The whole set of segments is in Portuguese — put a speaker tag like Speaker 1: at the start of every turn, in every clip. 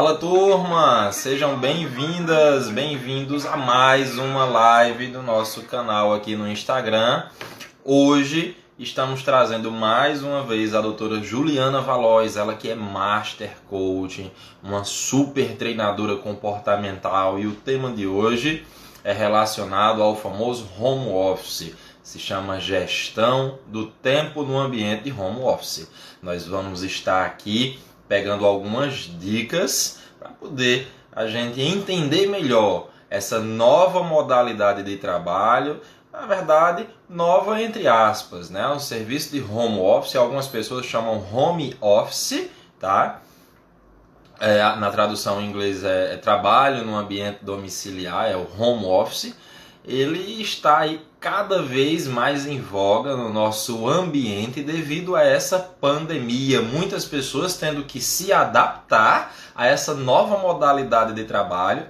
Speaker 1: Fala, turma! Sejam bem-vindas, bem-vindos a mais uma live do nosso canal aqui no Instagram. Hoje estamos trazendo mais uma vez a doutora Juliana Valois, ela que é Master Coach, uma super treinadora comportamental, e o tema de hoje é relacionado ao famoso home office. Se chama Gestão do Tempo no Ambiente de Home Office. Nós vamos estar aqui pegando algumas dicas para poder a gente entender melhor essa nova modalidade de trabalho, na verdade, nova entre aspas, né? O serviço de home office, algumas pessoas chamam home office, tá? Na tradução em inglês é trabalho no ambiente domiciliar, é o home office. Ele está aí cada vez mais em voga no nosso ambiente devido a essa pandemia. Muitas pessoas tendo que se adaptar a essa nova modalidade de trabalho,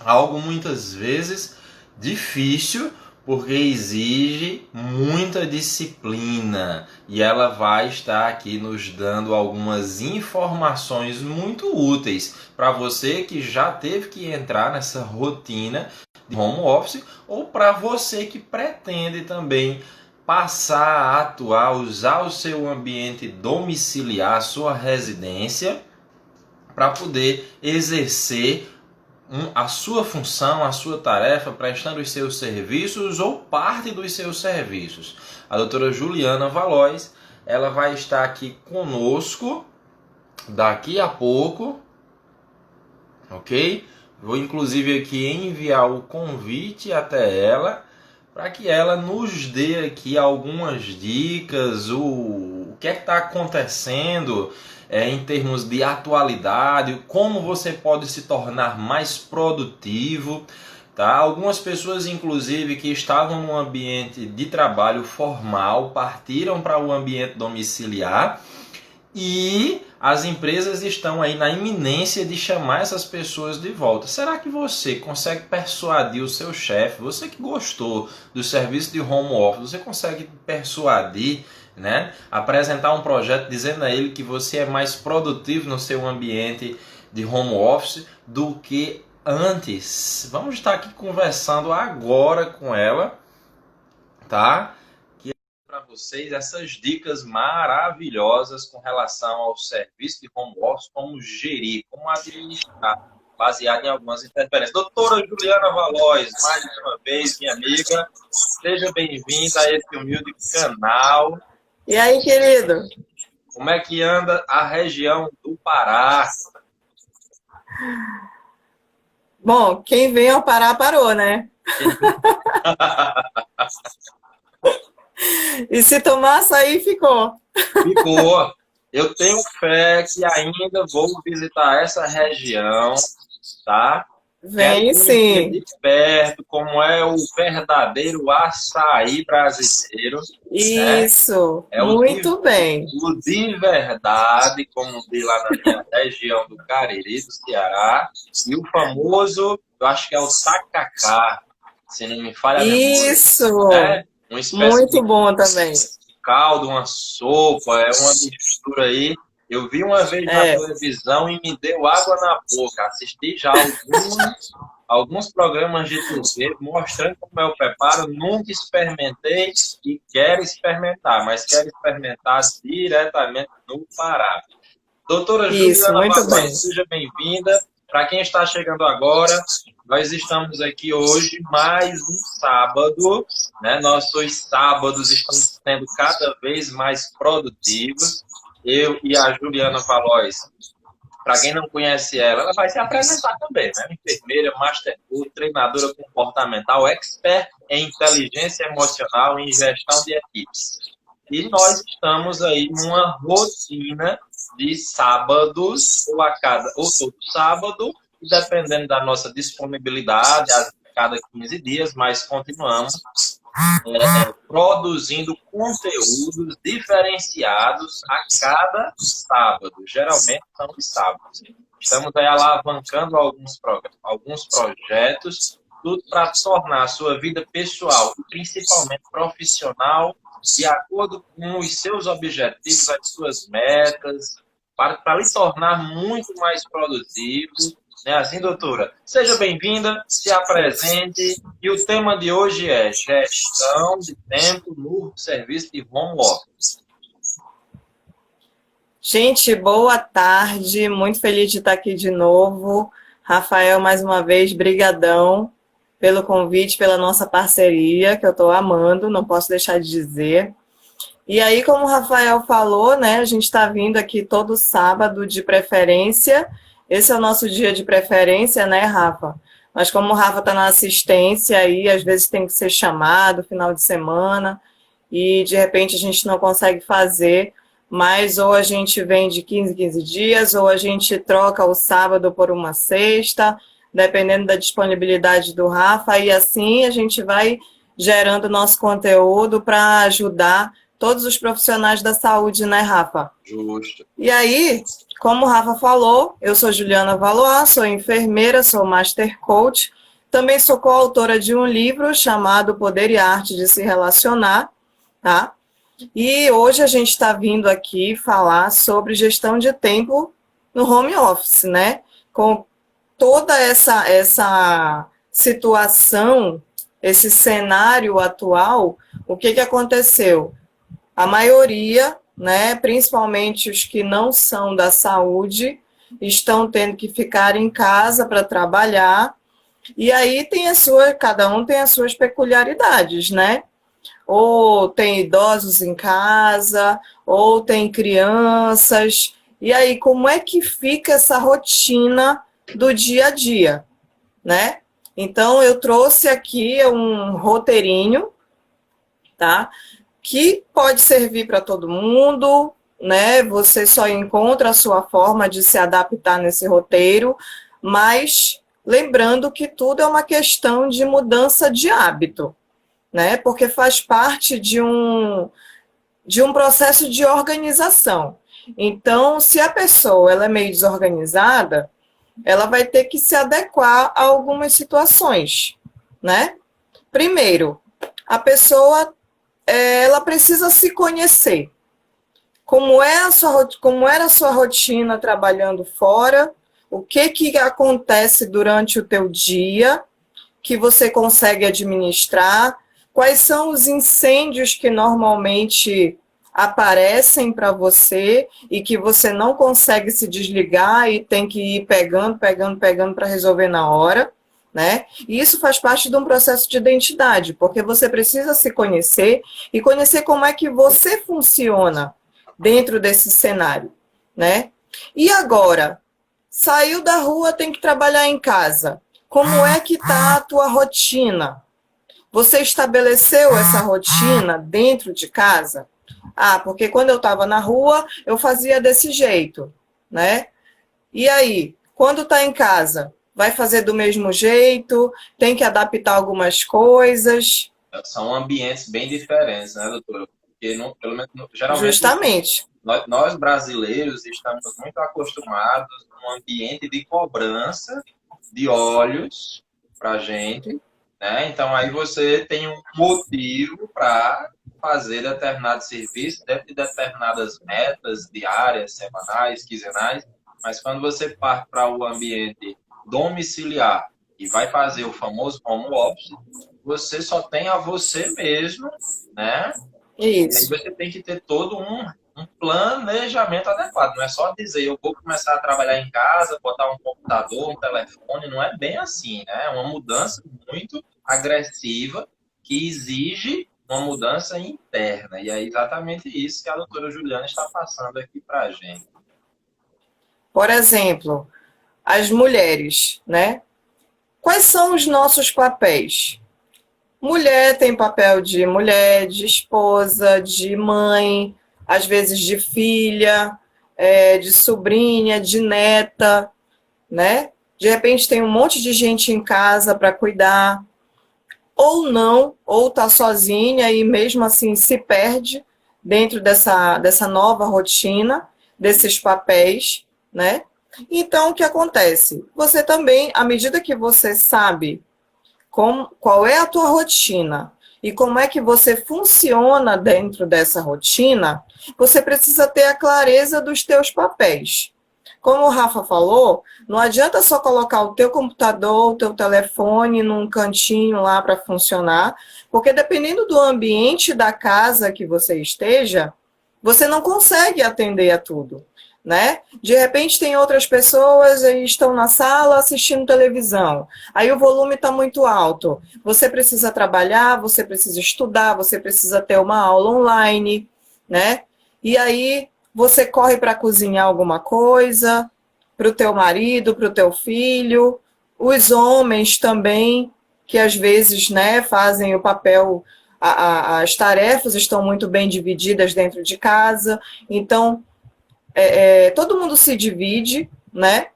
Speaker 1: algo muitas vezes difícil, porque exige muita disciplina, e ela vai estar aqui nos dando algumas informações muito úteis para você que já teve que entrar nessa rotina de home office, ou para você que pretende também passar a atuar, usar o seu ambiente domiciliar, a sua residência, para poder exercer a sua função, a sua tarefa, prestando os seus serviços ou parte dos seus serviços. A doutora Juliana Valois, ela vai estar aqui conosco daqui a pouco, ok? Vou inclusive aqui enviar o convite até ela, para que ela nos dê aqui algumas dicas, o que é que está acontecendo em termos de atualidade, como você pode se tornar mais produtivo, tá? Algumas pessoas, inclusive, que estavam no ambiente de trabalho formal, partiram para o ambiente domiciliar, e as empresas estão aí na iminência de chamar essas pessoas de volta. Será que você consegue persuadir o seu chefe, você que gostou do serviço de home office, você consegue persuadir, né? Apresentar um projeto dizendo a ele que você é mais produtivo no seu ambiente de home office do que antes? Vamos estar aqui conversando agora com ela, tá? Para vocês essas dicas maravilhosas com relação ao serviço de home office, como gerir, como administrar, baseado em algumas interferências. Doutora Juliana Valois, mais uma vez, minha amiga, seja bem-vinda a esse humilde canal.
Speaker 2: E aí, querido?
Speaker 1: Como é que anda a região do Pará?
Speaker 2: Bom, quem veio ao Pará parou, né? E se tomar açaí, ficou.
Speaker 1: Ficou. Eu tenho fé que ainda vou visitar essa região, tá?
Speaker 2: Vem sim.
Speaker 1: De perto como é o verdadeiro açaí brasileiro.
Speaker 2: Isso,
Speaker 1: né?
Speaker 2: muito bem.
Speaker 1: O de verdade, como diz lá na minha região do Cariri, do Ceará. E o famoso, eu acho que é o tacacá, se não me falha a memória.
Speaker 2: Isso,
Speaker 1: né? Uma espécie
Speaker 2: muito
Speaker 1: de
Speaker 2: bum também.
Speaker 1: caldo, uma sopa, é uma mistura aí. Eu vi uma vez na televisão e me deu água na boca. Assisti já alguns programas de TV mostrando como é o preparo. Nunca experimentei e quero experimentar, mas quero experimentar diretamente no Pará. Doutora Juliana Valois, seja bem-vinda. Para quem está chegando agora, nós estamos aqui hoje mais um sábado, né? Nossos sábados estão sendo cada vez mais produtivos. Eu e a Juliana Valois, para quem não conhece ela vai se apresentar também, né? Enfermeira, Master Coach, treinadora comportamental, expert em inteligência emocional e em gestão de equipes. E nós estamos aí numa rotina de sábados, ou todo sábado, dependendo da nossa disponibilidade, a cada 15 dias, mas continuamos produzindo conteúdos diferenciados a cada sábado. Geralmente são os sábados. Estamos aí alavancando alguns projetos, tudo para tornar a sua vida pessoal e principalmente profissional de acordo com os seus objetivos, as suas metas, para lhe tornar muito mais produtivo. Não é assim, doutora? Seja bem-vinda, se apresente. E o tema de hoje é gestão de tempo no serviço de home office.
Speaker 2: Gente, boa tarde. Muito feliz de estar aqui de novo. Rafael, mais uma vez, brigadão pelo convite, pela nossa parceria, que eu estou amando, não posso deixar de dizer. E aí, como o Rafael falou, né, a gente está vindo aqui todo sábado de preferência. Esse é o nosso dia de preferência, né, Rafa? Mas como o Rafa está na assistência aí, às vezes tem que ser chamado final de semana e de repente a gente não consegue fazer, mas ou a gente vem de 15 em 15 dias, ou a gente troca o sábado por uma sexta, dependendo da disponibilidade do Rafa, e assim a gente vai gerando nosso conteúdo para ajudar todos os profissionais da saúde, né, Rafa?
Speaker 1: Justo.
Speaker 2: E aí, como o Rafa falou, eu sou Juliana Valois, sou enfermeira, sou Master Coach, também sou coautora de um livro chamado Poder e Arte de Se Relacionar, tá? E hoje a gente está vindo aqui falar sobre gestão de tempo no home office, né? Com toda essa situação, esse cenário atual, o que aconteceu? A maioria, né, principalmente os que não são da saúde, estão tendo que ficar em casa para trabalhar, e aí cada um tem as suas peculiaridades, né? Ou tem idosos em casa, ou tem crianças. E aí, como é que fica essa rotina do dia a dia, né? Então, eu trouxe aqui um roteirinho, tá? Que pode servir para todo mundo, né? Você só encontra a sua forma de se adaptar nesse roteiro, mas lembrando que tudo é uma questão de mudança de hábito, né? Porque faz parte de um processo de organização. Então, se a pessoa ela é meio desorganizada, ela vai ter que se adequar a algumas situações, né? Primeiro, a pessoa ela precisa se conhecer. Como era a sua rotina trabalhando fora, o que acontece durante o teu dia que você consegue administrar, quais são os incêndios que normalmente aparecem para você e que você não consegue se desligar e tem que ir pegando para resolver na hora, né? E isso faz parte de um processo de identidade, porque você precisa se conhecer e conhecer como é que você funciona dentro desse cenário, né? E agora, saiu da rua, tem que trabalhar em casa. Como é que está a tua rotina? Você estabeleceu essa rotina dentro de casa? Ah, porque quando eu estava na rua, eu fazia desse jeito, né? E aí, quando está em casa, vai fazer do mesmo jeito? Tem que adaptar algumas coisas?
Speaker 1: São ambientes bem diferentes, né, doutora? Porque, pelo menos, geralmente,
Speaker 2: Justamente.
Speaker 1: nós brasileiros estamos muito acostumados num ambiente de cobrança de olhos para a gente, né? Então, aí você tem um motivo para fazer determinado serviço dentro de determinadas metas diárias, semanais, quinzenais, mas quando você parte para o ambiente domiciliar e vai fazer o famoso home office, você só tem a você mesmo, né?
Speaker 2: Isso.
Speaker 1: E aí você tem que ter todo um planejamento adequado. Não é só dizer, eu vou começar a trabalhar em casa, botar um computador, um telefone. Não é bem assim, né? É uma mudança muito agressiva que exige uma mudança interna. E é exatamente isso que a doutora Juliana está passando aqui para a gente.
Speaker 2: Por exemplo, as mulheres, né? Quais são os nossos papéis? Mulher tem papel de mulher, de esposa, de mãe, às vezes de filha, de sobrinha, de neta, né? De repente tem um monte de gente em casa para cuidar, ou não, ou tá sozinha e mesmo assim se perde dentro dessa nova rotina, desses papéis, né? Então, o que acontece? Você também, à medida que você sabe qual é a tua rotina e como é que você funciona dentro dessa rotina, você precisa ter a clareza dos teus papéis. Como o Rafa falou, não adianta só colocar o teu computador, o teu telefone num cantinho lá para funcionar, porque dependendo do ambiente da casa que você esteja, você não consegue atender a tudo, né? De repente tem outras pessoas e estão na sala assistindo televisão. Aí o volume está muito alto. Você precisa trabalhar, você precisa estudar, você precisa ter uma aula online, né? E aí você corre para cozinhar alguma coisa, para o teu marido, para o teu filho, os homens também, que às vezes, né, fazem o papel, as tarefas estão muito bem divididas dentro de casa, então todo mundo se divide, né?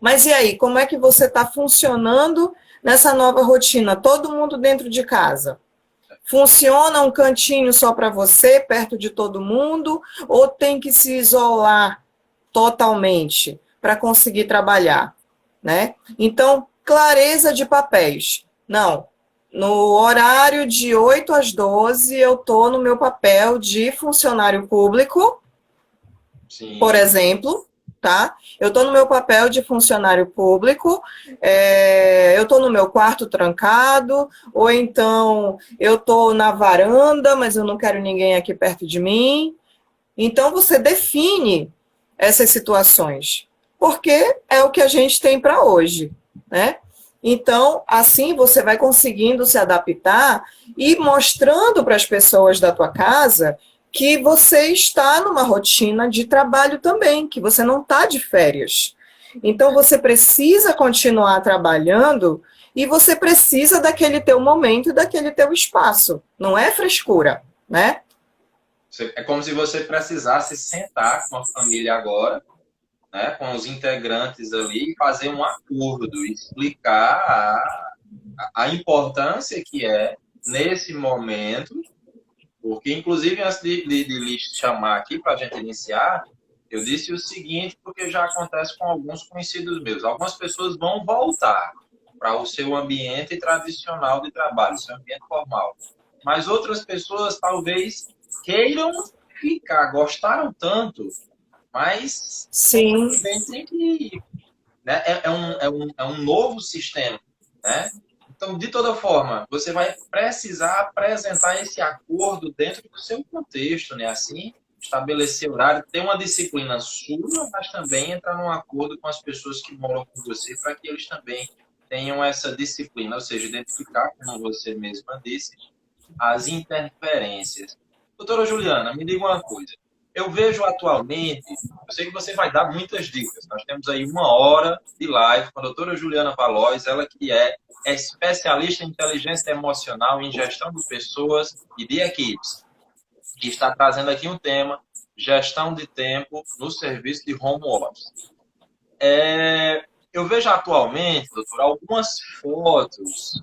Speaker 2: Mas e aí, como é que você está funcionando nessa nova rotina? Todo mundo dentro de casa. Funciona um cantinho só para você, perto de todo mundo, ou tem que se isolar totalmente para conseguir trabalhar, né? Então, clareza de papéis. Não, no horário de 8 às 12 eu estou no meu papel de funcionário público,
Speaker 1: Sim.
Speaker 2: Por exemplo, tá? Eu estou no meu papel de funcionário público, eu estou no meu quarto trancado, ou então eu estou na varanda, mas eu não quero ninguém aqui perto de mim. Então, você define essas situações, porque é o que a gente tem para hoje, né? Então, assim você vai conseguindo se adaptar e mostrando para as pessoas da tua casa que você está numa rotina de trabalho também, que você não está de férias. Então, você precisa continuar trabalhando e você precisa daquele teu momento e daquele teu espaço. Não é frescura, né?
Speaker 1: É como se você precisasse sentar com a família agora, né, com os integrantes ali, e fazer um acordo, explicar a importância que é nesse momento, porque, inclusive, antes de lhe chamar aqui para a gente iniciar, eu disse o seguinte, porque já acontece com alguns conhecidos meus. Algumas pessoas vão voltar para o seu ambiente tradicional de trabalho, seu ambiente formal. Mas outras pessoas talvez queiram ficar, gostaram tanto, mas
Speaker 2: Sim.
Speaker 1: também tem que... Né? É um novo sistema, né? Então, de toda forma, você vai precisar apresentar esse acordo dentro do seu contexto, né? Assim, estabelecer horário, ter uma disciplina sua, mas também entrar num acordo com as pessoas que moram com você para que eles também tenham essa disciplina, ou seja, identificar, como você mesma disse, as interferências. Doutora Juliana, me diga uma coisa. Eu vejo atualmente, eu sei que você vai dar muitas dicas. Nós temos aí 1 hora de live com a doutora Juliana Valois, ela que é especialista em inteligência emocional, em gestão de pessoas e de equipes, que está trazendo aqui um tema, gestão de tempo no serviço de home office. Eu vejo atualmente, doutora, algumas fotos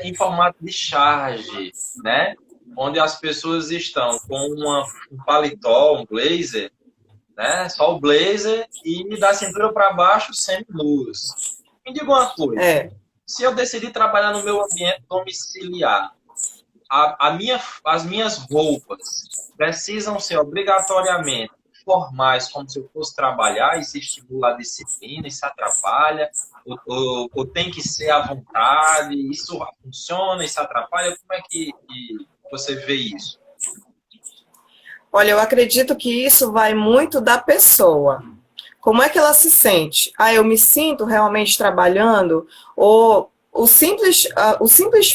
Speaker 1: em formato de charge, né? Onde as pessoas estão com um paletó, um blazer, né? Só o blazer e da cintura para baixo semi-nus. Me diga uma coisa, se eu decidir trabalhar no meu ambiente domiciliar, as minhas roupas precisam ser obrigatoriamente formais, como se eu fosse trabalhar, e se estimula a disciplina, isso atrapalha, ou tem que ser à vontade, isso funciona, isso atrapalha, como é que você vê isso?
Speaker 2: Olha, eu acredito que isso vai muito da pessoa. Como é que ela se sente? Eu me sinto realmente trabalhando? Ou o simples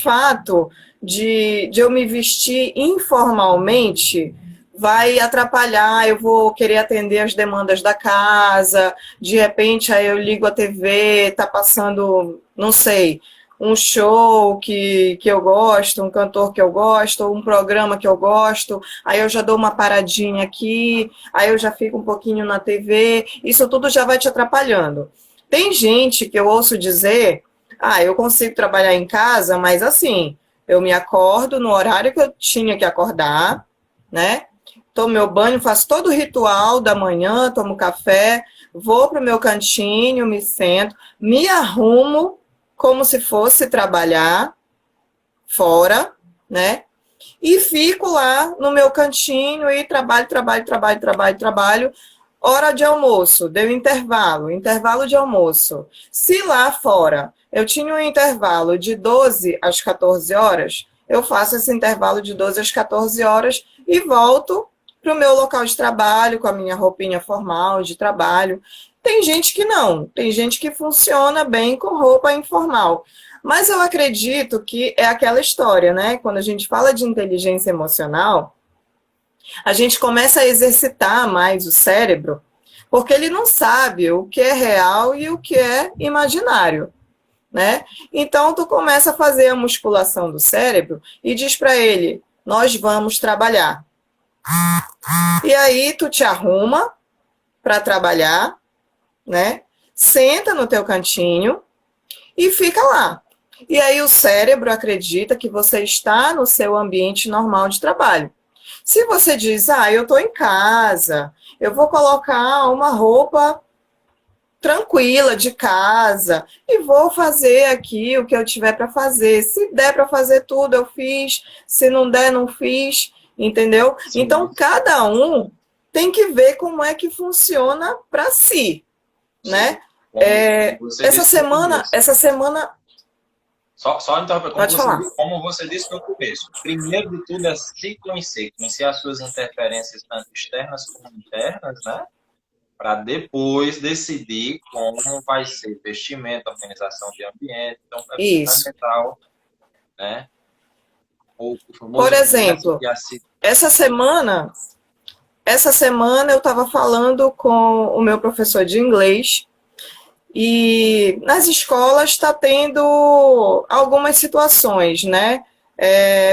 Speaker 2: fato de eu me vestir informalmente vai atrapalhar, eu vou querer atender as demandas da casa, de repente aí eu ligo a TV, tá passando, não sei, um show que eu gosto, um cantor que eu gosto, um programa que eu gosto, aí eu já dou uma paradinha aqui, aí eu já fico um pouquinho na TV, isso tudo já vai te atrapalhando. Tem gente que eu ouço dizer, eu consigo trabalhar em casa, mas assim, eu me acordo no horário que eu tinha que acordar, né? Tomo meu banho, faço todo o ritual da manhã, tomo café, vou para o meu cantinho, me sento, me arrumo como se fosse trabalhar fora, né? E fico lá no meu cantinho e trabalho. Hora de almoço, deu intervalo de almoço. Se lá fora eu tinha um intervalo de 12 às 14 horas, eu faço esse intervalo de 12 às 14 horas e volto para o meu local de trabalho, com a minha roupinha formal de trabalho. Tem gente que não, tem gente que funciona bem com roupa informal. Mas eu acredito que é aquela história, né? Quando a gente fala de inteligência emocional, a gente começa a exercitar mais o cérebro, porque ele não sabe o que é real e o que é imaginário, né? Então, tu começa a fazer a musculação do cérebro e diz para ele, nós vamos trabalhar. E aí, tu te arruma para trabalhar, né? Senta no teu cantinho e fica lá. E aí o cérebro acredita que você está no seu ambiente normal de trabalho. Se você diz, eu estou em casa, eu vou colocar uma roupa tranquila de casa e vou fazer aqui o que eu tiver para fazer. Se der para fazer tudo, eu fiz. Se não der, não fiz. Entendeu? Sim. Então, cada um tem que ver como é que funciona para si. Sim. Né? Essa semana...
Speaker 1: Só interromper, como você disse no começo. Primeiro de tudo é se conhecer as suas interferências tanto externas como internas, né? Para depois decidir como vai ser vestimento, organização de ambiente. Então, é fundamental, né?
Speaker 2: Por exemplo, essa semana eu estava falando com o meu professor de inglês. E nas escolas está tendo algumas situações, né?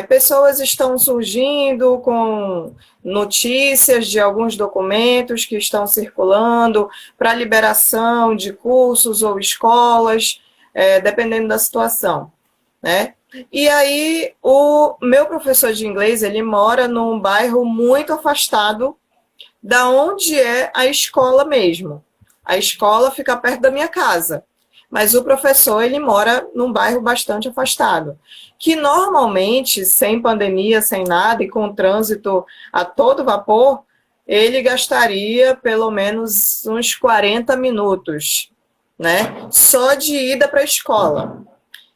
Speaker 2: Pessoas estão surgindo com notícias de alguns documentos que estão circulando para liberação de cursos ou escolas, dependendo da situação, né? E aí o meu professor de inglês, ele mora num bairro muito afastado da onde é a escola mesmo. A escola fica perto da minha casa, mas o professor, ele mora num bairro bastante afastado, que normalmente, sem pandemia, sem nada, e com trânsito a todo vapor, ele gastaria pelo menos uns 40 minutos, né? Só de ida para a escola.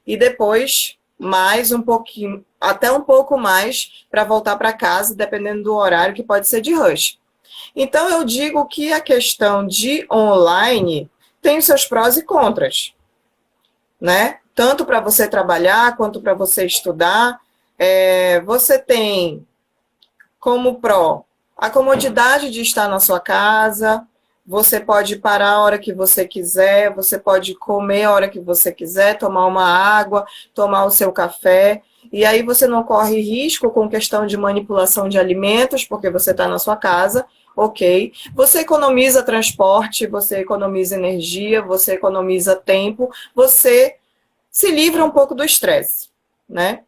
Speaker 2: E depois, mais um pouquinho, até um pouco mais, para voltar para casa, dependendo do horário, que pode ser de rush. Então, eu digo que a questão de online tem os seus prós e contras, né? Tanto para você trabalhar, quanto para você estudar. Você tem como pró a comodidade de estar na sua casa, você pode parar a hora que você quiser, você pode comer a hora que você quiser, tomar uma água, tomar o seu café. E aí você não corre risco com questão de manipulação de alimentos, porque você está na sua casa. Ok, você economiza transporte, você economiza energia, você economiza tempo, você se livra um pouco do estresse, né?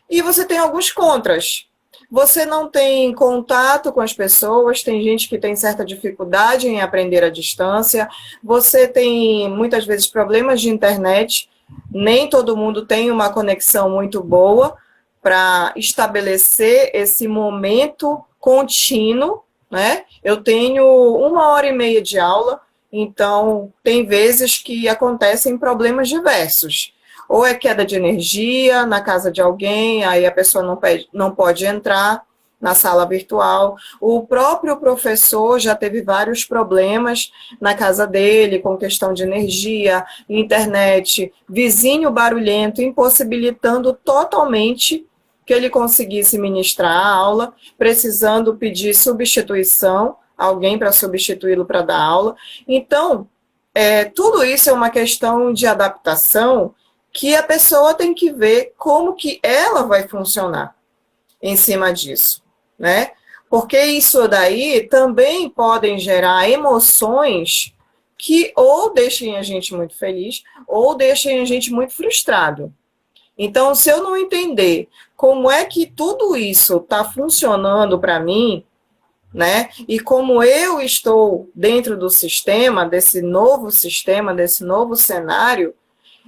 Speaker 2: E você tem alguns contras. Você não tem contato com as pessoas, tem gente que tem certa dificuldade em aprender à distância, você tem muitas vezes problemas de internet, nem todo mundo tem uma conexão muito boa para estabelecer esse momento contínuo, né? Eu tenho 1h30 de aula, então tem vezes que acontecem problemas diversos. Ou é queda de energia na casa de alguém, aí a pessoa não pode entrar na sala virtual. O próprio professor já teve vários problemas na casa dele, com questão de energia, internet, vizinho barulhento, impossibilitando totalmente que ele conseguisse ministrar a aula, precisando pedir substituição, alguém para substituí-lo para dar aula. Então, tudo isso é uma questão de adaptação que a pessoa tem que ver como que ela vai funcionar em cima disso, né? Porque isso daí também podem gerar emoções que ou deixem a gente muito feliz ou deixem a gente muito frustrado. Então, se eu não entender como é que tudo isso está funcionando para mim, né? E como eu estou dentro do sistema, desse novo cenário,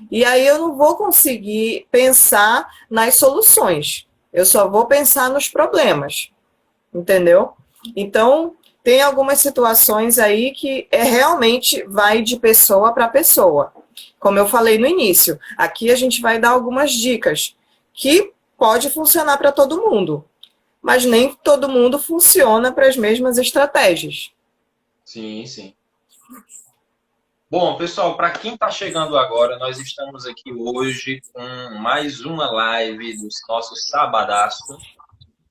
Speaker 2: e aí eu não vou conseguir pensar nas soluções. Eu só vou pensar nos problemas, entendeu? Então, tem algumas situações aí que realmente vai de pessoa para pessoa. Como eu falei no início, aqui a gente vai dar algumas dicas que pode funcionar para todo mundo, mas nem todo mundo funciona para as mesmas estratégias.
Speaker 1: Sim, sim. Bom, pessoal, para quem está chegando agora, nós estamos aqui hoje com mais uma live dos nossos Sabadaço.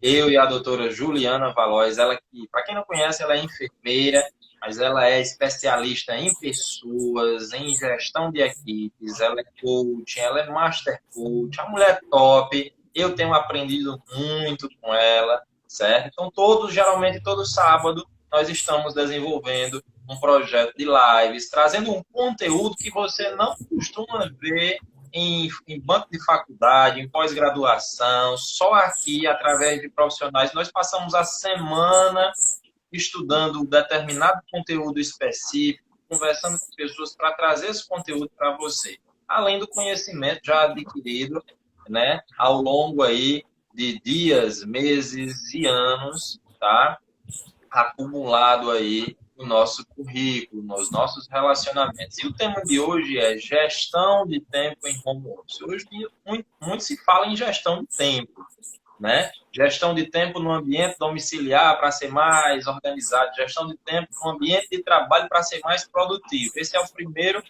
Speaker 1: Eu e a doutora Juliana Valois, ela que, para quem não conhece, ela é enfermeira, mas ela é especialista em pessoas, em gestão de equipes, ela é coach, ela é master coach, a mulher top. Eu tenho aprendido muito com ela, certo? Então, geralmente todo sábado, nós estamos desenvolvendo um projeto de lives, trazendo um conteúdo que você não costuma ver em banco de faculdade, em pós-graduação, só aqui, através de profissionais. Nós passamos a semana estudando um determinado conteúdo específico, conversando com pessoas para trazer esse conteúdo para você. Além do conhecimento já adquirido, né, ao longo aí de dias, meses e anos, tá? Acumulado aí no nosso currículo, nos nossos relacionamentos. E o tema de hoje é gestão de tempo em home office. Hoje muito se fala em gestão de tempo, né? Gestão de tempo no ambiente domiciliar para ser mais organizado, gestão de tempo no ambiente de trabalho para ser mais produtivo. Esse é o primeiro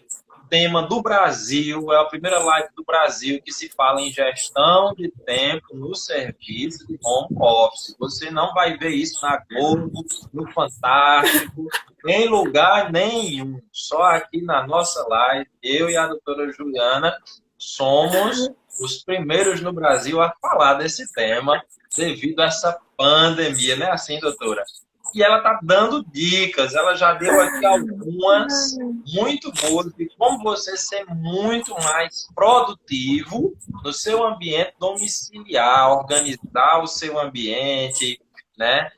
Speaker 1: tema do Brasil, é a primeira live do Brasil que se fala em gestão de tempo no serviço de home office. Você não vai ver isso na Globo, no Fantástico, em lugar nenhum. Só aqui na nossa live, eu e a doutora Juliana somos os primeiros no Brasil a falar desse tema devido a essa pandemia, não é assim, doutora? E ela está dando dicas, ela já deu aqui algumas muito boas de como você ser muito mais produtivo no seu ambiente domiciliar, organizar o seu ambiente, né?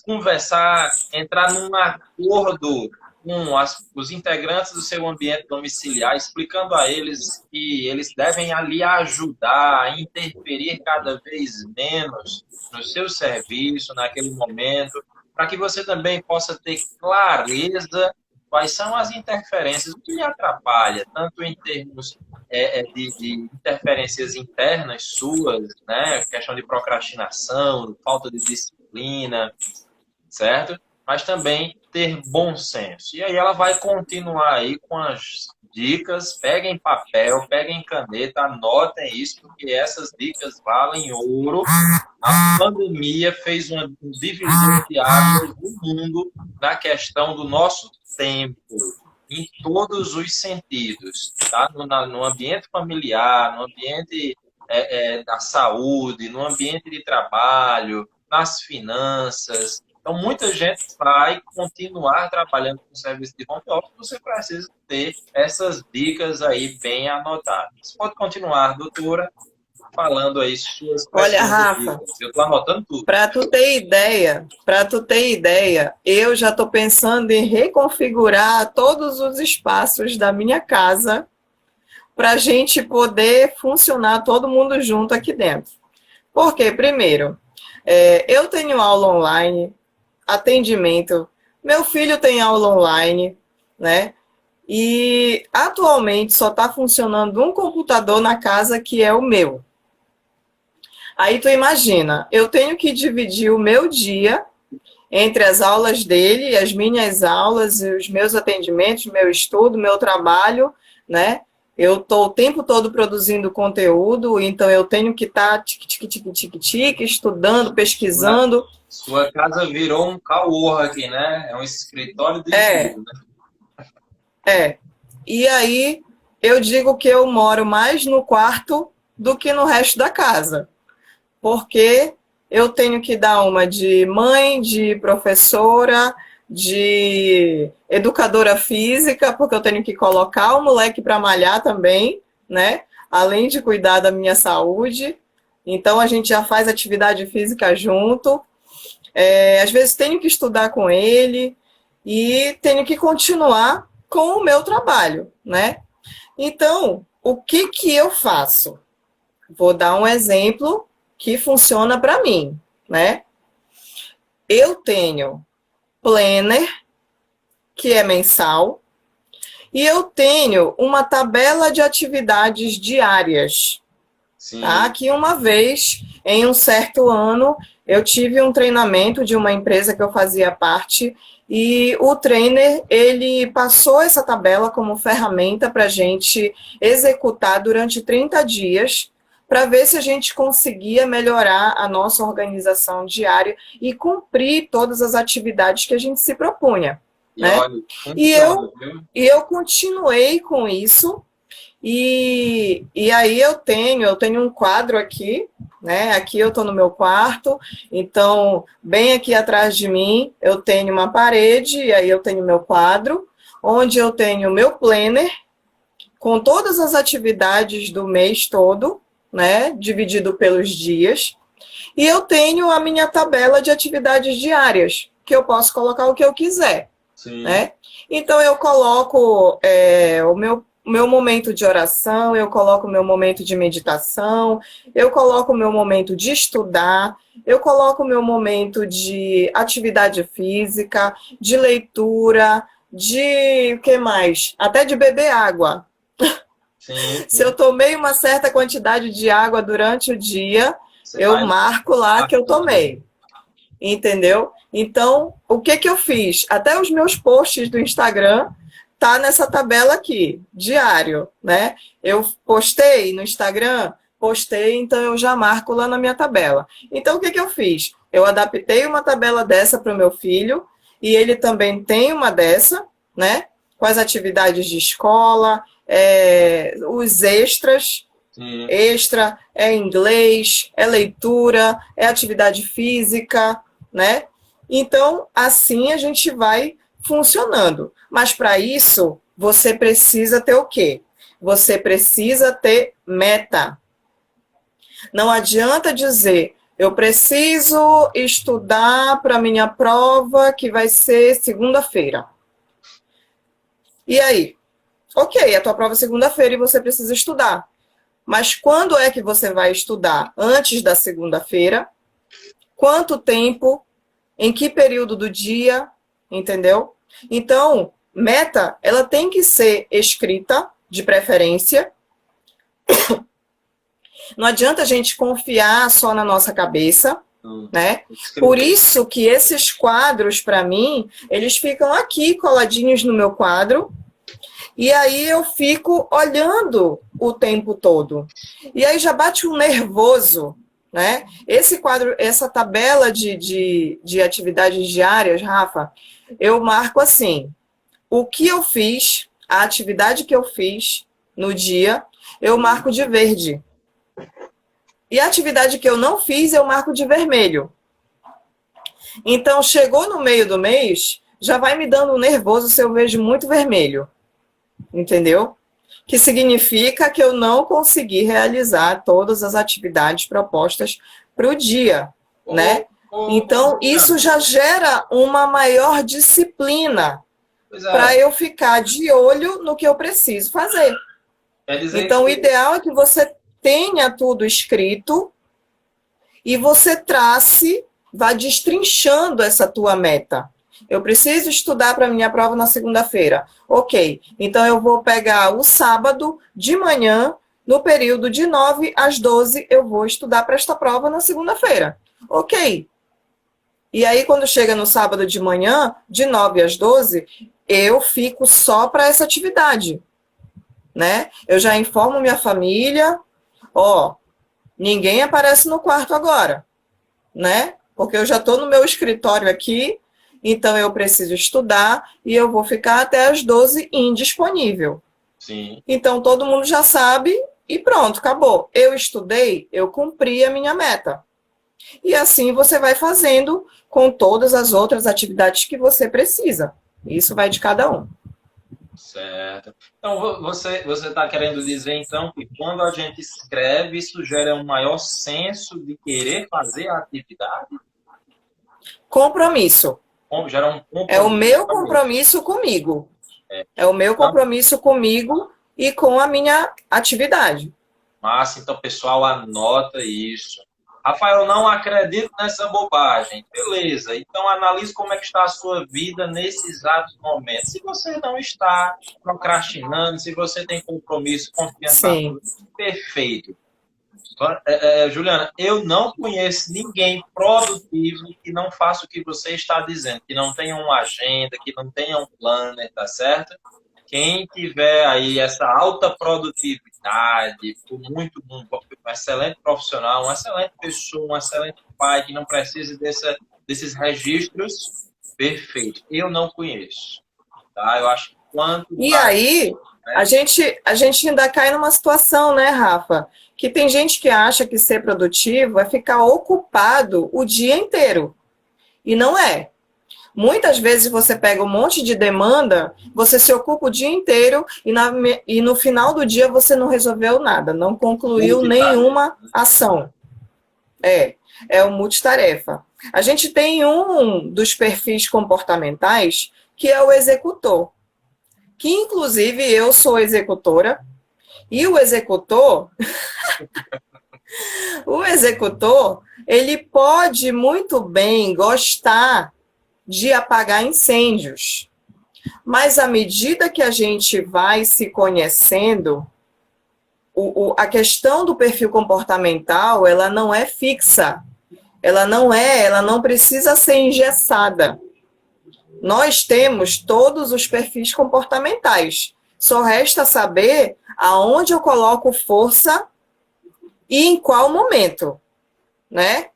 Speaker 1: Conversar, entrar num acordo com os integrantes do seu ambiente domiciliar, explicando a eles que eles devem ali ajudar, interferir cada vez menos no seu serviço, naquele momento, para que você também possa ter clareza quais são as interferências, o que lhe atrapalha, tanto em termos de interferências internas suas, né? Questão de procrastinação, falta de disciplina, certo? Mas também ter bom senso. E aí ela vai continuar aí com as dicas. Peguem papel, peguem caneta, anotem isso, porque essas dicas valem ouro. A pandemia fez um divisor de águas no mundo na questão do nosso tempo, em todos os sentidos, tá? No ambiente familiar, no ambiente da saúde, no ambiente de trabalho, nas finanças. Então, muita gente vai continuar trabalhando com serviço de home office, você precisa ter essas dicas aí bem anotadas. Pode continuar, doutora, falando aí suas
Speaker 2: Olha, Rafa,
Speaker 1: dicas. Eu estou anotando tudo.
Speaker 2: Para tu ter ideia, eu já estou pensando em reconfigurar todos os espaços da minha casa para a gente poder funcionar todo mundo junto aqui dentro. Porque, primeiro, eu tenho aula online, atendimento, meu filho tem aula online, né? E atualmente só está funcionando um computador na casa que é o meu. Aí tu imagina, eu tenho que dividir o meu dia entre as aulas dele, as minhas aulas, os meus atendimentos, meu estudo, meu trabalho, né? Eu estou o tempo todo produzindo conteúdo, então eu tenho que estar tique-tique-tique-tique, estudando, pesquisando.
Speaker 1: Sua casa virou um coworking, né? É um escritório de estudo,
Speaker 2: né? E aí eu digo que eu moro mais no quarto do que no resto da casa. Porque eu tenho que dar uma de mãe, de professora, de educadora física, porque eu tenho que colocar o moleque para malhar também, né? Além de cuidar da minha saúde. Então, a gente já faz atividade física junto. Às vezes, tenho que estudar com ele e tenho que continuar com o meu trabalho, né? Então, o que eu faço? Vou dar um exemplo que funciona para mim, né? Eu tenho planner, que é mensal, e eu tenho uma tabela de atividades diárias.
Speaker 1: Sim.
Speaker 2: Tá? Que uma vez, em um certo ano, eu tive um treinamento de uma empresa que eu fazia parte e o trainer, ele passou essa tabela como ferramenta para a gente executar durante 30 dias para ver se a gente conseguia melhorar a nossa organização diária e cumprir todas as atividades que a gente se propunha.
Speaker 1: E
Speaker 2: né?
Speaker 1: olha, funciona, viu?
Speaker 2: E eu continuei com isso. E aí eu tenho um quadro aqui, né? Aqui eu estou no meu quarto, então bem aqui atrás de mim eu tenho uma parede, e aí eu tenho meu quadro, onde eu tenho o meu planner com todas as atividades do mês todo, né? Dividido pelos dias, e eu tenho a minha tabela de atividades diárias, que eu posso colocar o que eu quiser.
Speaker 1: Sim.
Speaker 2: Né? Então eu coloco o meu momento de oração, eu coloco o meu momento de meditação, eu coloco o meu momento de estudar, eu coloco o meu momento de atividade física, de leitura, de o que mais? Até de beber água.
Speaker 1: Sim.
Speaker 2: Se eu tomei uma certa quantidade de água durante o dia, eu marco lá que eu tomei. Entendeu? Então, o que eu fiz? Até os meus posts do Instagram tá nessa tabela aqui, diário, né? Eu postei no Instagram, então eu já marco lá na minha tabela. Então, o que eu fiz? Eu adaptei uma tabela dessa para o meu filho e ele também tem uma dessa, né? Com as atividades de escola, os extras.
Speaker 1: Sim.
Speaker 2: Extra, é inglês, é leitura, é atividade física, né? Então, assim a gente vai funcionando. Mas para isso, você precisa ter o quê? Você precisa ter meta. Não adianta dizer, eu preciso estudar para minha prova que vai ser segunda-feira. E aí? Ok, a tua prova é segunda-feira e você precisa estudar. Mas quando é que você vai estudar? Antes da segunda-feira? Quanto tempo? Em que período do dia? Entendeu? Então, meta, ela tem que ser escrita, de preferência. Não adianta a gente confiar só na nossa cabeça, né? Por isso que esses quadros, para mim, eles ficam aqui coladinhos no meu quadro. E aí eu fico olhando o tempo todo. E aí já bate um nervoso, né? Esse quadro, essa tabela de atividades diárias, Rafa, eu marco assim, o que eu fiz, a atividade que eu fiz no dia, eu marco de verde. E a atividade que eu não fiz, eu marco de vermelho. Então, chegou no meio do mês, já vai me dando um nervoso se eu vejo muito vermelho. Entendeu? Que significa que eu não consegui realizar todas as atividades propostas para o dia, né? Então, isso já gera uma maior disciplina para eu ficar de olho no que eu preciso fazer. Então, o ideal é que você tenha tudo escrito e você trace, vá destrinchando essa tua meta. Eu preciso estudar para a minha prova na segunda-feira. Ok, então eu vou pegar o sábado de manhã, no período de 9 às 12, eu vou estudar para esta prova na segunda-feira. Ok. E aí, quando chega no sábado de manhã, de 9 às 12, eu fico só para essa atividade. Né? Eu já informo minha família, ninguém aparece no quarto agora, né? Porque eu já estou no meu escritório aqui, então eu preciso estudar e eu vou ficar até as 12 indisponível.
Speaker 1: Sim.
Speaker 2: Então todo mundo já sabe e pronto, acabou. Eu estudei, eu cumpri a minha meta. E assim você vai fazendo com todas as outras atividades que você precisa. Isso vai de cada um.
Speaker 1: Certo. Então, você está querendo dizer, então, que quando a gente escreve, isso gera um maior senso de querer fazer a atividade?
Speaker 2: Compromisso.
Speaker 1: Gera um compromisso.
Speaker 2: É o meu compromisso comigo. É o meu compromisso comigo e com a minha atividade.
Speaker 1: Massa, então, pessoal, anota isso. Rafael, não acredito nessa bobagem. Beleza, então analise como é que está a sua vida nesses exatos momentos. Se você não está procrastinando, se você tem compromisso, confiança na
Speaker 2: Sim.
Speaker 1: sua vida, perfeito. Juliana, eu não conheço ninguém produtivo que não faça o que você está dizendo, que não tenha uma agenda, que não tenha um planner, tá certo? Quem tiver aí essa alta produtividade, um excelente profissional, uma excelente pessoa, um excelente pai que não precise desses registros, perfeito. Eu não conheço, tá? Eu acho que quanto
Speaker 2: E
Speaker 1: mais,
Speaker 2: aí,
Speaker 1: né?
Speaker 2: a gente ainda cai numa situação, né, Rafa? Que tem gente que acha que ser produtivo é ficar ocupado o dia inteiro. E não é. Muitas vezes você pega um monte de demanda, você se ocupa o dia inteiro e no final do dia você não resolveu nada, não concluiu
Speaker 1: Multitarefa.
Speaker 2: nenhuma ação. É o multitarefa. A gente tem um dos perfis comportamentais que é o executor, que inclusive eu sou executora, e o executor, ele pode muito bem gostar de apagar incêndios. Mas à medida que a gente vai se conhecendo, a questão do perfil comportamental, ela não é fixa. Ela não precisa ser engessada. Nós temos todos os perfis comportamentais. Só resta saber aonde eu coloco força e em qual momento, né?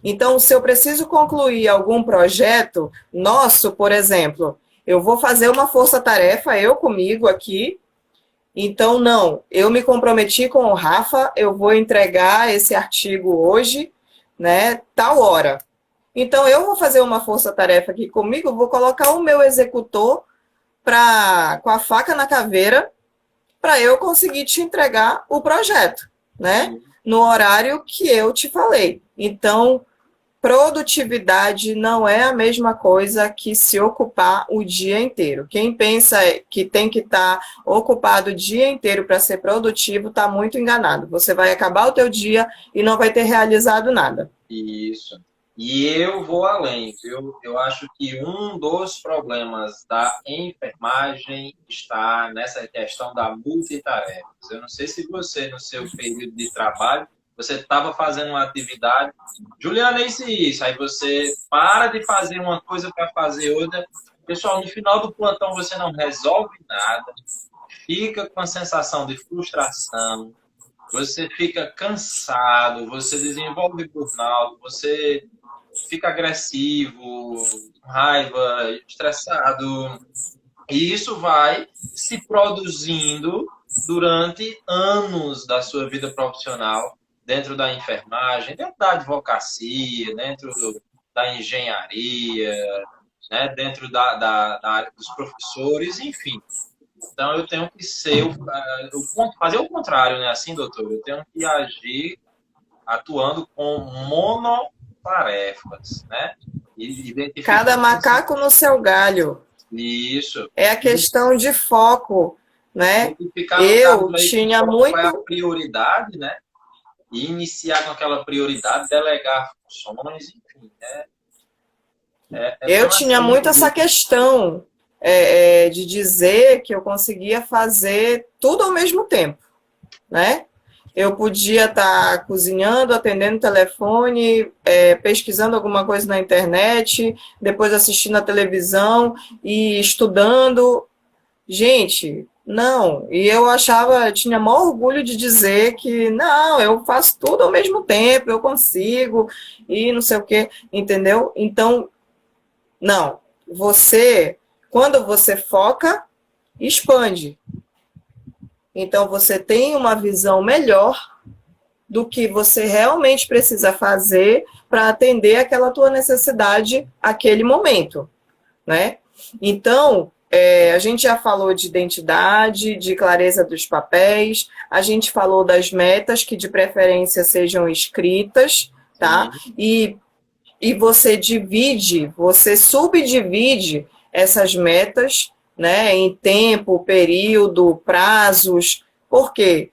Speaker 2: Então, se eu preciso concluir algum projeto nosso, por exemplo, eu vou fazer uma força-tarefa, eu comigo aqui. Então, não, eu me comprometi com o Rafa, eu vou entregar esse artigo hoje, né, tal hora. Então, eu vou fazer uma força-tarefa aqui comigo, vou colocar o meu executor com a faca na caveira para eu conseguir te entregar o projeto, né? No horário que eu te falei. Então, produtividade não é a mesma coisa que se ocupar o dia inteiro. Quem pensa que tem que estar ocupado o dia inteiro para ser produtivo está muito enganado. Você vai acabar o teu dia e não vai ter realizado nada.
Speaker 1: Isso. E eu vou além, viu? Eu acho que um dos problemas da enfermagem está nessa questão da multitarefa. Eu não sei se você, no seu período de trabalho, você estava fazendo uma atividade, Juliana, isso e isso, aí você para de fazer uma coisa para fazer outra. Pessoal, no final do plantão você não resolve nada, fica com a sensação de frustração, você fica cansado, você desenvolve burnout, você fica agressivo, com raiva, estressado. E isso vai se produzindo durante anos da sua vida profissional, dentro da enfermagem, dentro da advocacia, dentro da engenharia, né, dentro da área dos professores, enfim. Então, eu tenho que fazer o contrário, né? Assim, doutor, eu tenho que agir atuando com monotarefas, né? E
Speaker 2: Cada macaco no seu galho.
Speaker 1: Isso.
Speaker 2: É a questão de foco, né?
Speaker 1: Identificar,
Speaker 2: Eu
Speaker 1: aí,
Speaker 2: tinha
Speaker 1: qual é a
Speaker 2: muito...
Speaker 1: prioridade, né? E iniciar com aquela prioridade, delegar funções, enfim, né?
Speaker 2: Eu tinha muito essa questão de dizer que eu conseguia fazer tudo ao mesmo tempo, né? Eu podia estar cozinhando, atendendo o telefone, pesquisando alguma coisa na internet, depois assistindo a televisão e estudando. Gente, não. E eu tinha maior orgulho de dizer que não, eu faço tudo ao mesmo tempo, eu consigo, e não sei o quê, entendeu? Então, não. Quando você foca, expande. Então, você tem uma visão melhor do que você realmente precisa fazer para atender aquela tua necessidade aquele momento, né? Então, a gente já falou de identidade, de clareza dos papéis, a gente falou das metas, que de preferência sejam escritas, tá? E você você subdivide essas metas, né, em tempo, período, prazos. Por quê?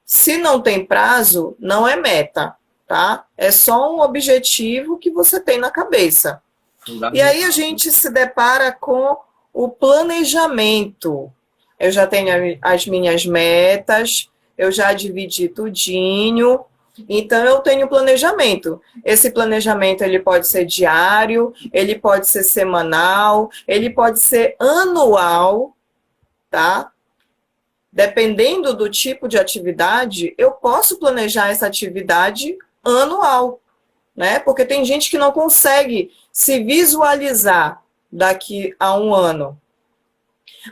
Speaker 2: Se não tem prazo, não é meta, tá? É só um objetivo que você tem na cabeça. E aí a gente se depara com o planejamento. Eu já tenho as minhas metas, eu já dividi tudinho, então eu tenho planejamento. Esse planejamento ele pode ser diário, ele pode ser semanal, ele pode ser anual, tá? Dependendo do tipo de atividade, eu posso planejar essa atividade anual, né? Porque tem gente que não consegue se visualizar daqui a um ano.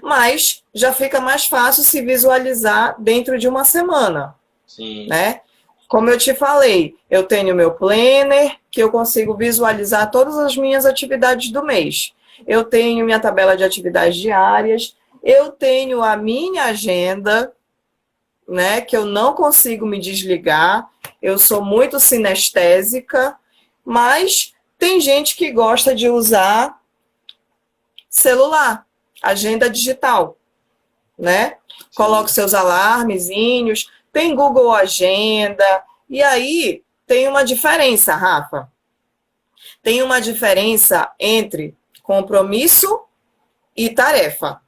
Speaker 2: Mas já fica mais fácil se visualizar dentro de uma semana.
Speaker 1: Sim.
Speaker 2: Né? Como eu te falei, eu tenho meu planner, que eu consigo visualizar todas as minhas atividades do mês. Eu tenho minha tabela de atividades diárias, eu tenho a minha agenda, né, que eu não consigo me desligar, eu sou muito sinestésica, mas tem gente que gosta de usar celular, agenda digital, né? Coloca seus alarmezinhos, tem Google Agenda, e aí tem uma diferença, Rafa. Tem uma diferença entre compromisso e tarefa.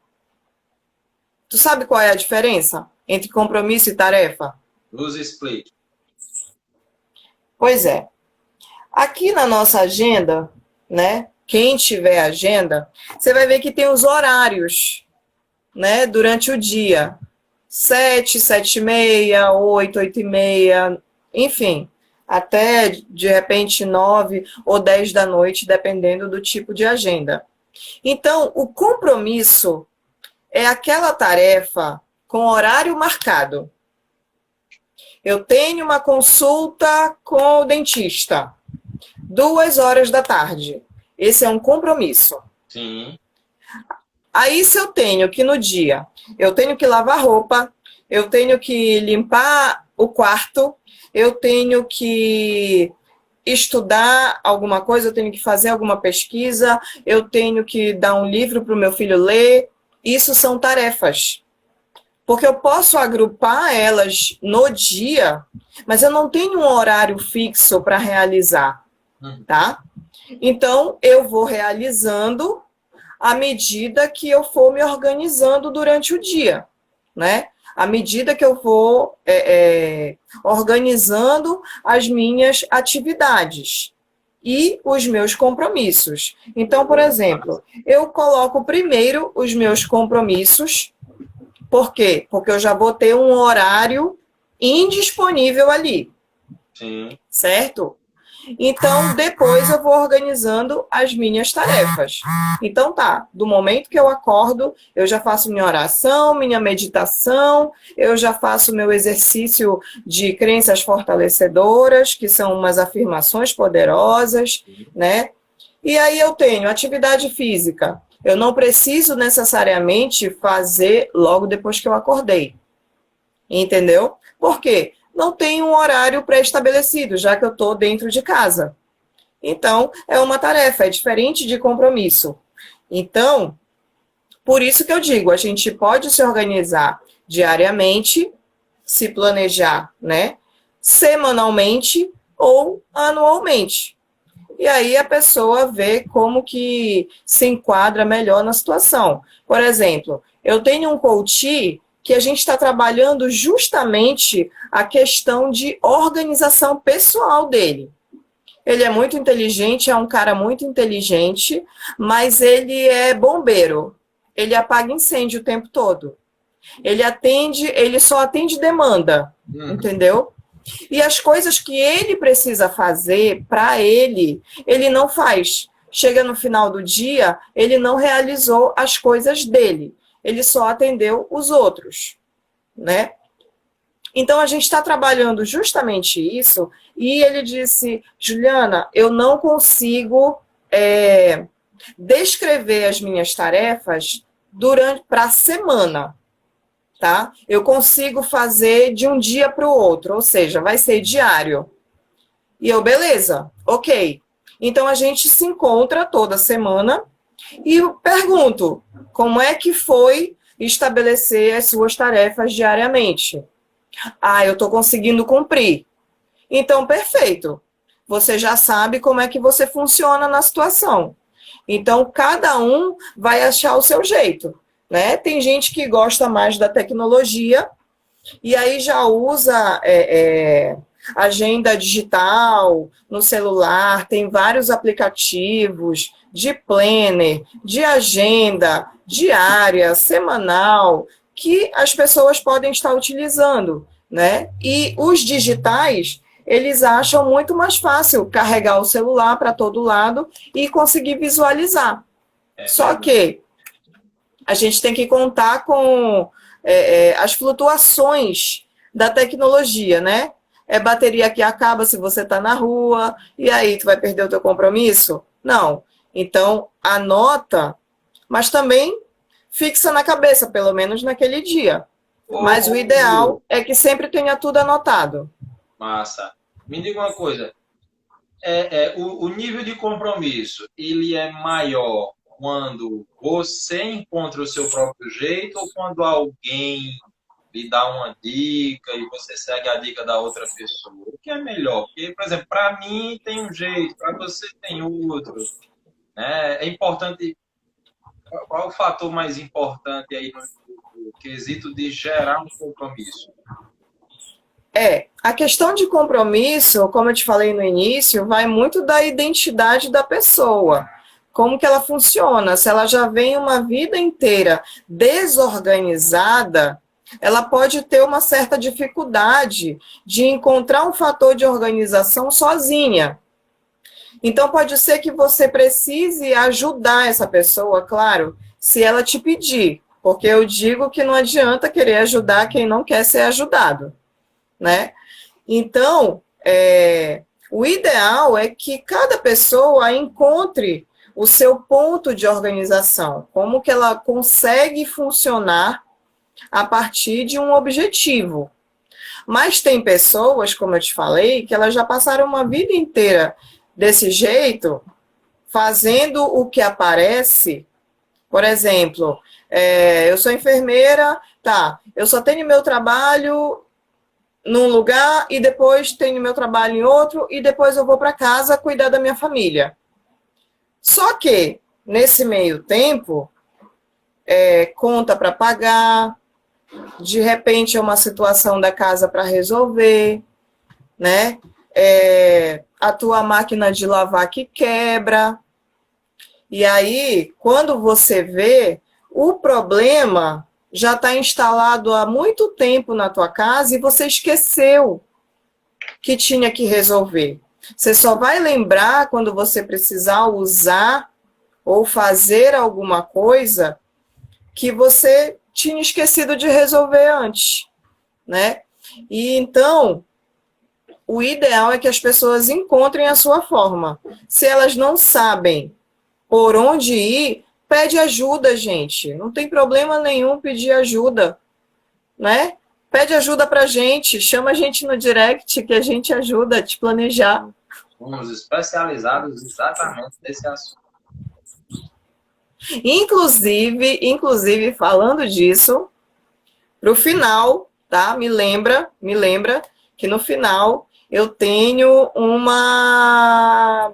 Speaker 2: Tu sabe qual é a diferença entre compromisso e tarefa?
Speaker 1: Nos explique.
Speaker 2: Pois é. Aqui na nossa agenda, né? Quem tiver agenda, você vai ver que tem os horários, né? Durante o dia. 7, 7h30, 8, 8h30, enfim. Até, de repente, 9 ou 10 da noite, dependendo do tipo de agenda. Então, o compromisso é aquela tarefa com horário marcado. Eu tenho uma consulta com o dentista, 2 horas da tarde. Esse é um compromisso.
Speaker 1: Sim.
Speaker 2: Aí, se eu tenho que no dia, eu tenho que lavar roupa, eu tenho que limpar o quarto, eu tenho que estudar alguma coisa, eu tenho que fazer alguma pesquisa, eu tenho que dar um livro para o meu filho ler, isso são tarefas. Porque eu posso agrupar elas no dia, mas eu não tenho um horário fixo para realizar, tá? Então, eu vou realizando à medida que eu for me organizando durante o dia, né? À medida que eu vou organizando as minhas atividades e os meus compromissos. Então, por exemplo, eu coloco primeiro os meus compromissos. Por quê? Porque eu já vou ter um horário indisponível ali.
Speaker 1: Sim.
Speaker 2: Certo? Então, depois eu vou organizando as minhas tarefas. Então, tá, do momento que eu acordo, eu já faço minha oração, minha meditação, eu já faço meu exercício de crenças fortalecedoras, que são umas afirmações poderosas, né? E aí eu tenho atividade física. Eu não preciso necessariamente fazer logo depois que eu acordei. Entendeu? Por quê? Não tem um horário pré-estabelecido, já que eu estou dentro de casa. Então, é uma tarefa, é diferente de compromisso. Então, por isso que eu digo, a gente pode se organizar diariamente, se planejar, né? Semanalmente ou anualmente. E aí a pessoa vê como que se enquadra melhor na situação. Por exemplo, eu tenho um coach que a gente está trabalhando justamente a questão de organização pessoal dele. Ele é muito inteligente, é um cara muito inteligente, mas ele é bombeiro. Ele apaga incêndio o tempo todo. Ele só atende demanda, entendeu? E as coisas que ele precisa fazer para ele não faz. Chega no final do dia, ele não realizou as coisas dele. Ele só atendeu os outros, né? Então, a gente está trabalhando justamente isso, e ele disse, Juliana, eu não consigo descrever as minhas tarefas para a semana, tá? Eu consigo fazer de um dia para o outro, ou seja, vai ser diário. E eu, beleza, ok. Então, a gente se encontra toda semana e eu pergunto, como é que foi estabelecer as suas tarefas diariamente? Ah, eu estou conseguindo cumprir. Então, perfeito. Você já sabe como é que você funciona na situação. Então, cada um vai achar o seu jeito, né? Tem gente que gosta mais da tecnologia e aí já usa agenda digital no celular, tem vários aplicativos de planner, de agenda diária, semanal, que as pessoas podem estar utilizando, né? E os digitais, eles acham muito mais fácil carregar o celular para todo lado e conseguir visualizar. Só que a gente tem que contar com as flutuações da tecnologia, né? É bateria que acaba se você está na rua, e aí tu vai perder o teu compromisso? Não. Então, anota, mas também fixa na cabeça, pelo menos naquele dia. Mas o ideal é que sempre tenha tudo anotado.
Speaker 1: Massa. Me diga uma coisa, o nível de compromisso, ele é maior quando você encontra o seu próprio jeito ou quando alguém lhe dá uma dica e você segue a dica da outra pessoa? O que é melhor? Porque, por exemplo, para mim tem um jeito, para você tem outro. Né? É importante. Qual é o fator mais importante aí no quesito de gerar um compromisso?
Speaker 2: A questão de compromisso, como eu te falei no início, vai muito da identidade da pessoa. Como que ela funciona? Se ela já vem uma vida inteira desorganizada, ela pode ter uma certa dificuldade de encontrar um fator de organização sozinha. Então, pode ser que você precise ajudar essa pessoa, claro, se ela te pedir. Porque eu digo que não adianta querer ajudar quem não quer ser ajudado, né? Então, o ideal é que cada pessoa encontre o seu ponto de organização, como que ela consegue funcionar a partir de um objetivo. Mas tem pessoas, como eu te falei, que elas já passaram uma vida inteira desse jeito, fazendo o que aparece. Por exemplo, eu sou enfermeira, tá, eu só tenho meu trabalho num lugar e depois tenho meu trabalho em outro e depois eu vou para casa cuidar da minha família. Só que, nesse meio tempo, conta para pagar, de repente é uma situação da casa para resolver, né? A tua máquina de lavar que quebra. E aí, quando você vê, o problema já está instalado há muito tempo na tua casa e você esqueceu que tinha que resolver. Você só vai lembrar quando você precisar usar ou fazer alguma coisa que você tinha esquecido de resolver antes, né? E então, o ideal é que as pessoas encontrem a sua forma. Se elas não sabem por onde ir, pede ajuda, gente. Não tem problema nenhum pedir ajuda, né? Pede ajuda pra gente, chama a gente no direct que a gente ajuda a te planejar.
Speaker 1: Somos especializados exatamente nesse assunto.
Speaker 2: Inclusive falando disso, pro final, tá? Me lembra que no final eu tenho uma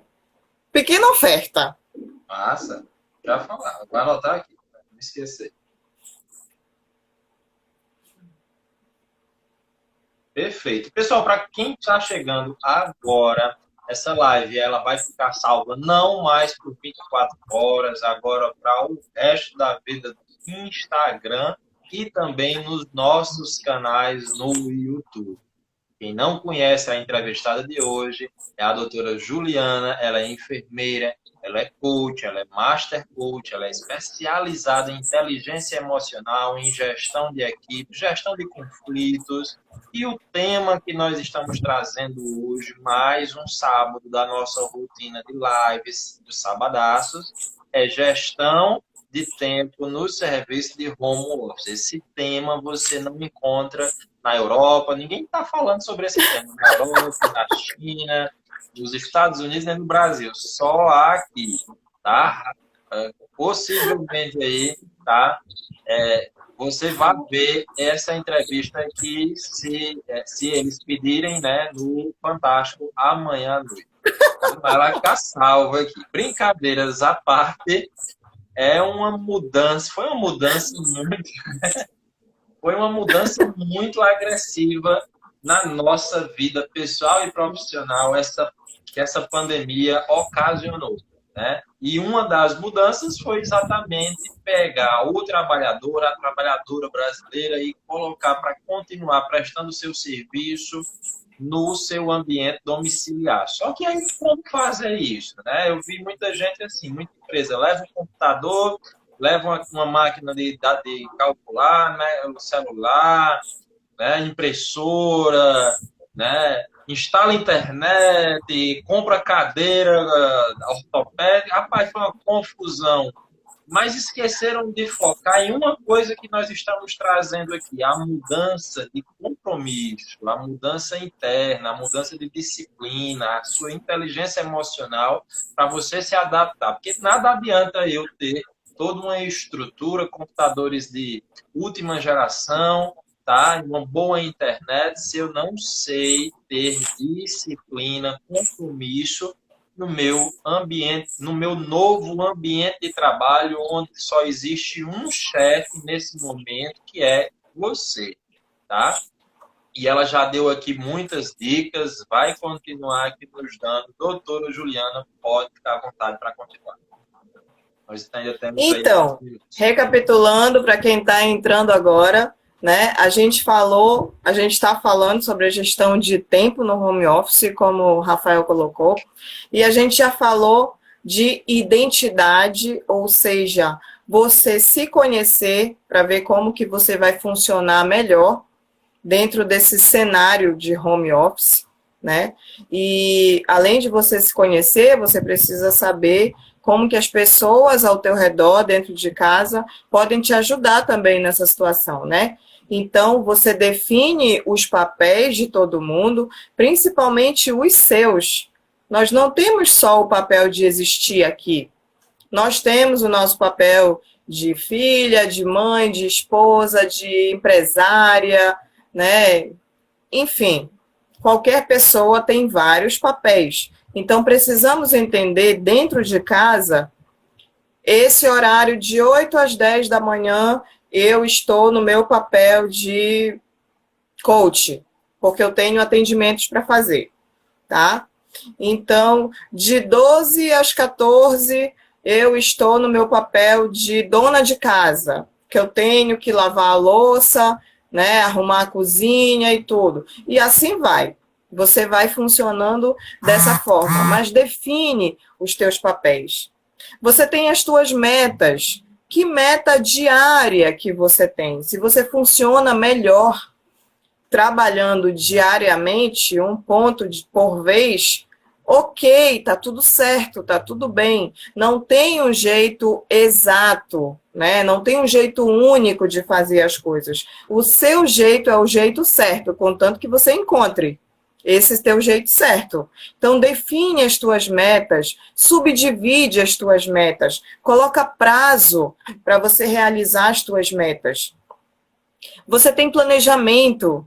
Speaker 2: pequena oferta.
Speaker 1: Massa. Já falar. Vai anotar aqui, para não esquecer. Perfeito. Pessoal, para quem está chegando agora, essa live ela vai ficar salva não mais por 24 horas, agora para o resto da vida do Instagram e também nos nossos canais no YouTube. Quem não conhece a entrevistada de hoje é a doutora Juliana, ela é enfermeira, ela é coach, ela é master coach, ela é especializada em inteligência emocional, em gestão de equipe, gestão de conflitos. E o tema que nós estamos trazendo hoje, mais um sábado da nossa rotina de lives dos sabadaços, é gestão de tempo no serviço de home office. Esse tema você não encontra na Europa, ninguém está falando sobre esse tema. Na Europa, na China, nos Estados Unidos e no Brasil. Só aqui, tá? Possivelmente aí, tá? você vai ver essa entrevista aqui, se eles pedirem, né, no Fantástico amanhã à noite. Vai lá ficar salvo aqui. Brincadeiras à parte, foi uma mudança muito agressiva na nossa vida pessoal e profissional, que essa pandemia ocasionou, né? E uma das mudanças foi exatamente pegar o trabalhador, a trabalhadora brasileira e colocar para continuar prestando seu serviço no seu ambiente domiciliar. Só que aí como fazer isso, né? Eu vi muita gente assim, muita empresa leva um computador, leva uma máquina de calcular, né, o celular, né, impressora, né, instala internet, compra cadeira ortopédica. Rapaz, foi uma confusão. Mas esqueceram de focar em uma coisa que nós estamos trazendo aqui, a mudança de compromisso, a mudança interna, a mudança de disciplina, a sua inteligência emocional para você se adaptar. Porque nada adianta eu ter toda uma estrutura, computadores de última geração, tá? Uma boa internet, se eu não sei ter disciplina, compromisso no meu ambiente, no meu novo ambiente de trabalho, onde só existe um chefe nesse momento, que é você, tá? E ela já deu aqui muitas dicas, vai continuar aqui nos dando. Doutora Juliana, pode ficar à vontade para continuar. Nós ainda temos
Speaker 2: então, recapitulando para quem está entrando agora, né? A gente está falando sobre a gestão de tempo no home office, como o Rafael colocou, e a gente já falou de identidade, ou seja, você se conhecer para ver como que você vai funcionar melhor dentro desse cenário de home office, né? E além de você se conhecer, você precisa saber como que as pessoas ao teu redor, dentro de casa, podem te ajudar também nessa situação, né? Então, você define os papéis de todo mundo, principalmente os seus. Nós não temos só o papel de existir aqui. Nós temos o nosso papel de filha, de mãe, de esposa, de empresária, né? Enfim, qualquer pessoa tem vários papéis. Então, precisamos entender dentro de casa, esse horário de 8 às 10 da manhã, eu estou no meu papel de coach, porque eu tenho atendimentos para fazer, tá? Então, de 12 às 14, eu estou no meu papel de dona de casa, que eu tenho que lavar a louça, né, arrumar a cozinha e tudo. E assim vai. Você vai funcionando dessa forma, mas define os teus papéis. Você tem as tuas metas. Que meta diária que você tem? Se você funciona melhor trabalhando diariamente, um ponto por vez, ok, tá tudo certo, tá tudo bem. Não tem um jeito exato, né? Não tem um jeito único de fazer as coisas. O seu jeito é o jeito certo, contanto que você encontre esse teu jeito certo. Então, define as tuas metas, subdivide as tuas metas, coloca prazo para você realizar as tuas metas. Você tem planejamento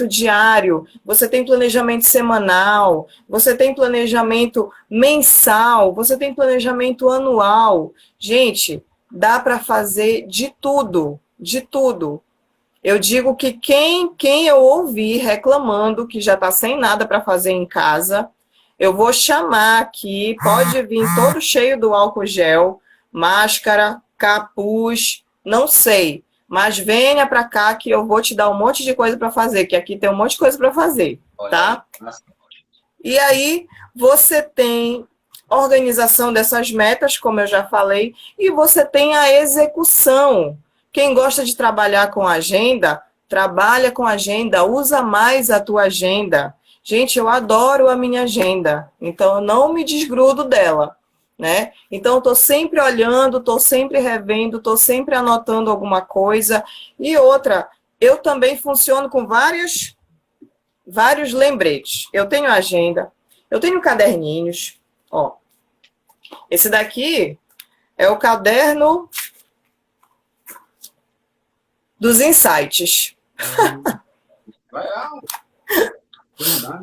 Speaker 2: diário, você tem planejamento semanal, você tem planejamento mensal, você tem planejamento anual. Gente, dá para fazer de tudo, de tudo. Eu digo que quem eu ouvir reclamando que já está sem nada para fazer em casa, eu vou chamar aqui, pode vir todo cheio do álcool gel, máscara, capuz, não sei, mas venha para cá que eu vou te dar um monte de coisa para fazer, que aqui tem um monte de coisa para fazer, tá? E aí você tem organização dessas metas, como eu já falei, e você tem a execução. Quem gosta de trabalhar com agenda, trabalha com agenda, usa mais a tua agenda. Gente, eu adoro a minha agenda, então eu não me desgrudo dela, né? Então, estou sempre olhando, estou sempre revendo, estou sempre anotando alguma coisa. E outra, eu também funciono com vários lembretes. Eu tenho agenda, eu tenho caderninhos, ó. Esse daqui é o caderno dos insights.
Speaker 1: Legal.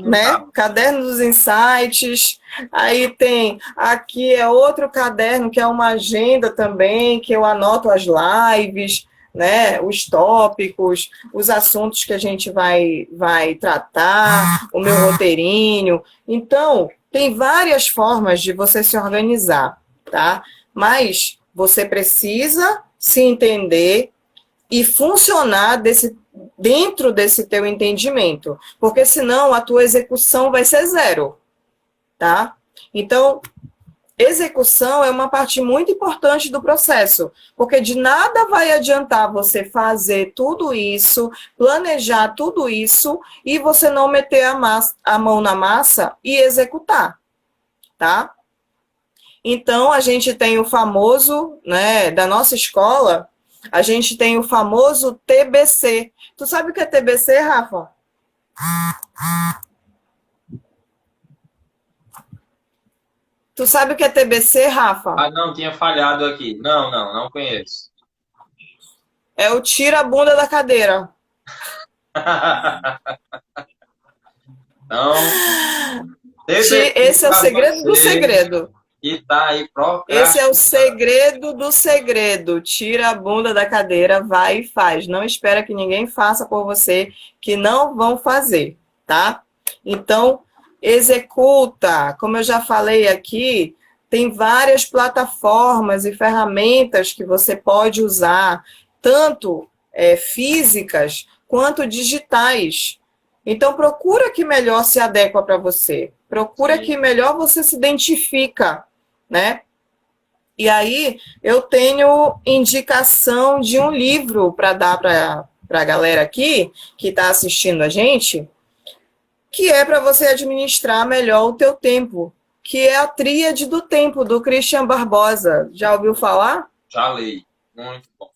Speaker 2: Né? Caderno dos insights. Aí tem, aqui é outro caderno que é uma agenda também, que eu anoto as lives, né? Os tópicos, os assuntos que a gente vai tratar, o meu roteirinho. Então, tem várias formas de você se organizar, tá? Mas você precisa se entender e funcionar dentro desse teu entendimento, porque senão a tua execução vai ser zero, tá? Então, execução é uma parte muito importante do processo, porque de nada vai adiantar você fazer tudo isso, planejar tudo isso, e você não meter a mão na massa e executar, tá? Então, a gente tem o famoso, né, da nossa escola, a gente tem o famoso TBC. Tu sabe o que é TBC, Rafa? Tu sabe o que é TBC, Rafa?
Speaker 1: Ah, não, tinha falhado aqui. Não conheço.
Speaker 2: É o tira a bunda da cadeira.
Speaker 1: Então,
Speaker 2: esse é o segredo do segredo.
Speaker 1: E tá aí
Speaker 2: Esse é o segredo do segredo. Tira a bunda da cadeira, vai e faz. Não espera que ninguém faça por você, que não vão fazer, tá? Então, executa. Como eu já falei aqui, tem várias plataformas e ferramentas que você pode usar, tanto físicas quanto digitais. Então, procura que melhor se adequa para você. Procura que melhor você se identifica, né? E aí, eu tenho indicação de um livro para dar para a galera aqui, que está assistindo a gente, que é para você administrar melhor o teu tempo, que é a Tríade do Tempo, do Christian Barbosa. Já ouviu falar?
Speaker 1: Já li. Muito bom.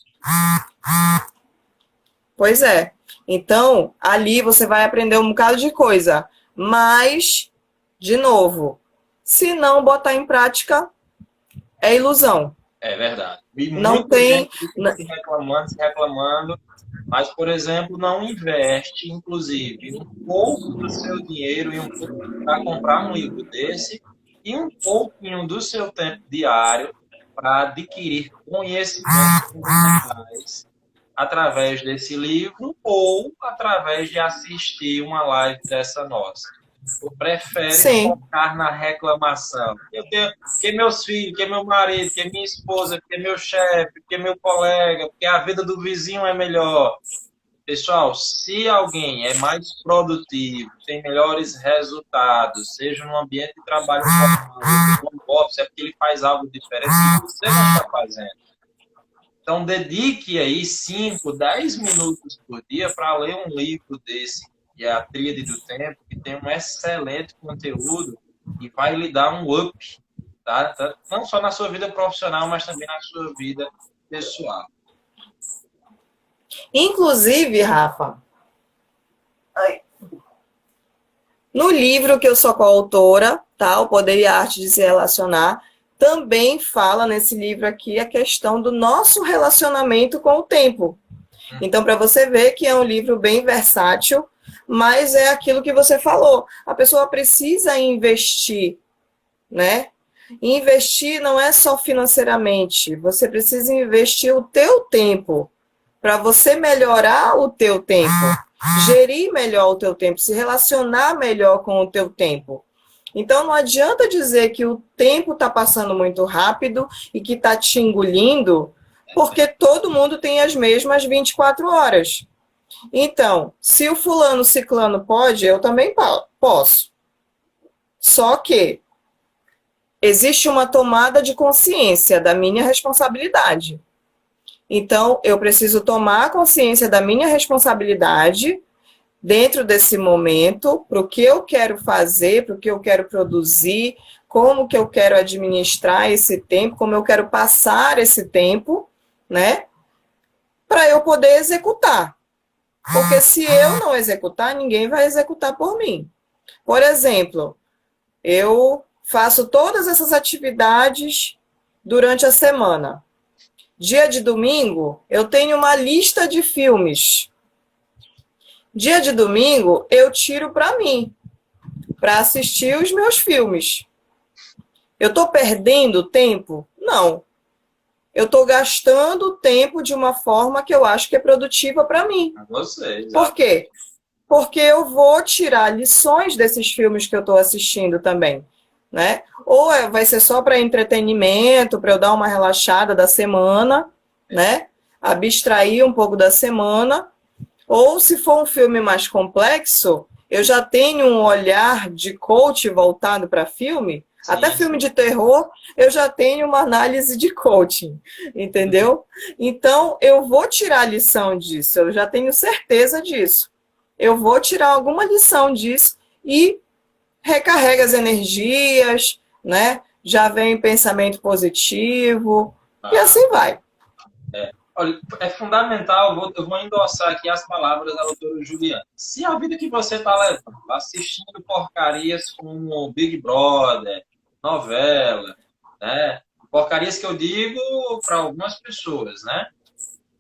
Speaker 2: Pois é. Então, ali você vai aprender um bocado de coisa. Mas, de novo, se não botar em prática, é ilusão.
Speaker 1: É verdade. E
Speaker 2: não tem...
Speaker 1: se reclamando, mas, por exemplo, não investe, inclusive, um pouco do seu dinheiro para comprar um livro desse e um pouquinho do seu tempo diário para adquirir conhecimentos fundamentais através desse livro ou através de assistir uma live dessa nossa. Ou prefere focar na reclamação. Porque meus filhos, porque meu marido, porque minha esposa, porque meu chefe, porque meu colega, porque a vida do vizinho é melhor. Pessoal, se alguém é mais produtivo, tem melhores resultados, seja no ambiente de trabalho normal, no office, é porque ele faz algo diferente que você não está fazendo. Então, dedique aí 5, 10 minutos por dia para ler um livro desse, que é a Tríade do Tempo, que tem um excelente conteúdo e vai lhe dar um up, tá? Não só na sua vida profissional, mas também na sua vida pessoal.
Speaker 2: Inclusive, Rafa, no livro que eu sou coautora, tá? O Poder e a Arte de se Relacionar, também fala nesse livro aqui a questão do nosso relacionamento com o tempo. Então, para você ver que é um livro bem versátil, mas é aquilo que você falou. A pessoa precisa investir, né? Investir não é só financeiramente, você precisa investir o teu tempo para você melhorar o teu tempo, gerir melhor o teu tempo, se relacionar melhor com o teu tempo. Então, não adianta dizer que o tempo está passando muito rápido e que está te engolindo, porque todo mundo tem as mesmas 24 horas. Então, se o fulano ciclano pode, eu também posso. Só que existe uma tomada de consciência da minha responsabilidade. Então, eu preciso tomar consciência da minha responsabilidade dentro desse momento, para o que eu quero fazer, para o que eu quero produzir, como que eu quero administrar esse tempo, como eu quero passar esse tempo, né? Para eu poder executar. Porque se eu não executar, ninguém vai executar por mim. Por exemplo, eu faço todas essas atividades durante a semana. Dia de domingo, eu tenho uma lista de filmes. Dia de domingo, eu tiro para mim, para assistir os meus filmes. Eu estou perdendo tempo? Não. Eu estou gastando tempo de uma forma que eu acho que é produtiva para mim.
Speaker 1: Você,
Speaker 2: Por quê? Porque eu vou tirar lições desses filmes que eu estou assistindo também, né? Ou vai ser só para entretenimento, para eu dar uma relaxada da semana, né? Abstrair um pouco da semana. Ou se for um filme mais complexo, eu já tenho um olhar de coach voltado para filme. Sim. Até filme de terror, eu já tenho uma análise de coaching, entendeu? Então, eu vou tirar a lição disso, eu já tenho certeza disso. Eu vou tirar alguma lição disso e recarrega as energias, né? Já vem pensamento positivo e assim vai.
Speaker 1: Olha, é fundamental, eu vou endossar aqui as palavras da doutora Juliana. Se a vida que você está levando, assistindo porcarias como Big Brother, novela, né? Porcarias que eu digo para algumas pessoas, né?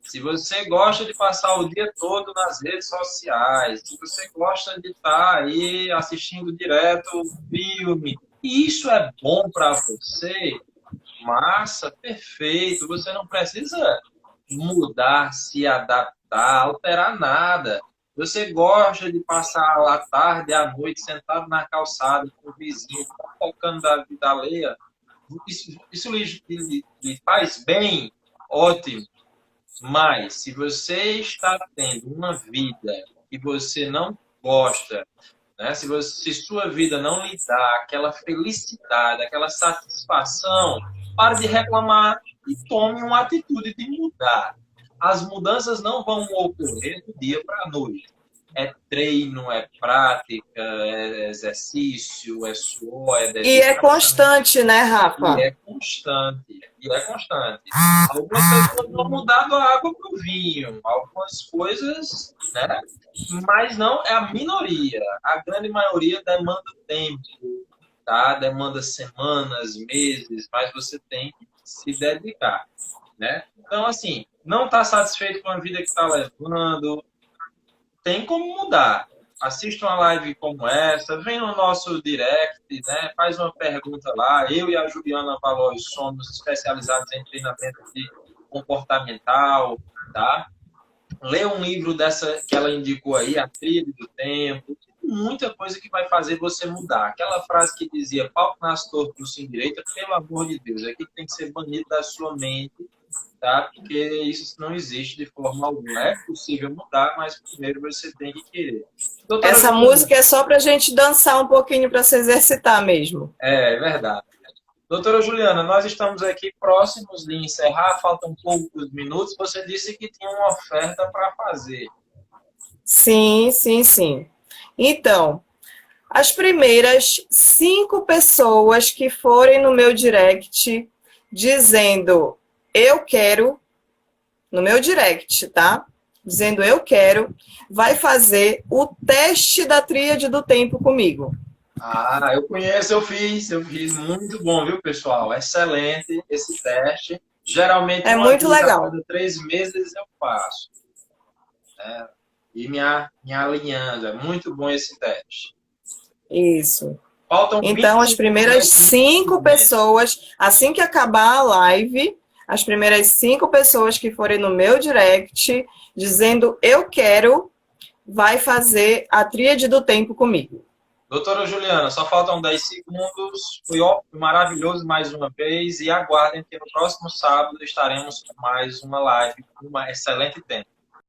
Speaker 1: Se você gosta de passar o dia todo nas redes sociais, se você gosta de estar aí assistindo direto o filme, e isso é bom para você, massa, perfeito, você não precisa mudar, se adaptar, alterar nada. Você gosta de passar a tarde, à noite, sentado na calçada com o vizinho, focando da vida alheia, isso lhe faz bem, ótimo. Mas, se você está tendo uma vida que você não gosta, né? Se sua vida não lhe dá aquela felicidade, aquela satisfação, pare de reclamar e tome uma atitude de mudar. As mudanças não vão ocorrer do dia para a noite. É treino, é prática, é exercício, é suor, é dedicação.
Speaker 2: E é constante, né, Rafa?
Speaker 1: E é constante. Algumas pessoas vão mudar da água para o vinho. Algumas coisas, né? Mas não é a minoria. A grande maioria demanda tempo, tá? Demanda semanas, meses, mas você tem que se dedicar, né? Então, assim, não está satisfeito com a vida que está levando, tem como mudar. Assista uma live como essa, vem no nosso direct, né? Faz uma pergunta lá. Eu e a Juliana Valois somos especializados em treinamento de comportamental, tá? Lê um livro dessa que ela indicou aí, A Tríade do Tempo. Tem muita coisa que vai fazer você mudar. Aquela frase que dizia, pau que nasce torto no sim direita, pelo amor de Deus, aqui tem que ser banido da sua mente, tá? Porque isso não existe de forma alguma. É possível mudar, mas primeiro você tem que querer. Doutora
Speaker 2: Essa música é só pra gente dançar um pouquinho para se exercitar mesmo.
Speaker 1: É verdade. Doutora Juliana, nós estamos aqui próximos de encerrar, faltam poucos minutos. Você disse que tinha uma oferta para fazer.
Speaker 2: Sim. Então, as primeiras 5 pessoas que forem no meu direct dizendo eu quero, no meu direct, tá? Dizendo eu quero, vai fazer o teste da Tríade do Tempo comigo.
Speaker 1: Ah, eu conheço, eu fiz muito bom, viu, pessoal? Excelente esse teste. Geralmente,
Speaker 2: é muito legal.
Speaker 1: A cada 3 meses eu faço. Né? E me alinhando. É muito bom esse teste.
Speaker 2: Isso.
Speaker 1: Faltam
Speaker 2: então, as primeiras 5 pessoas, assim que acabar a live, as primeiras 5 pessoas que forem no meu direct, dizendo eu quero, vai fazer a Tríade do Tempo comigo.
Speaker 1: Doutora Juliana, só faltam 10 segundos. Foi maravilhoso mais uma vez. E aguardem que no próximo sábado estaremos com mais uma live com um excelente tempo.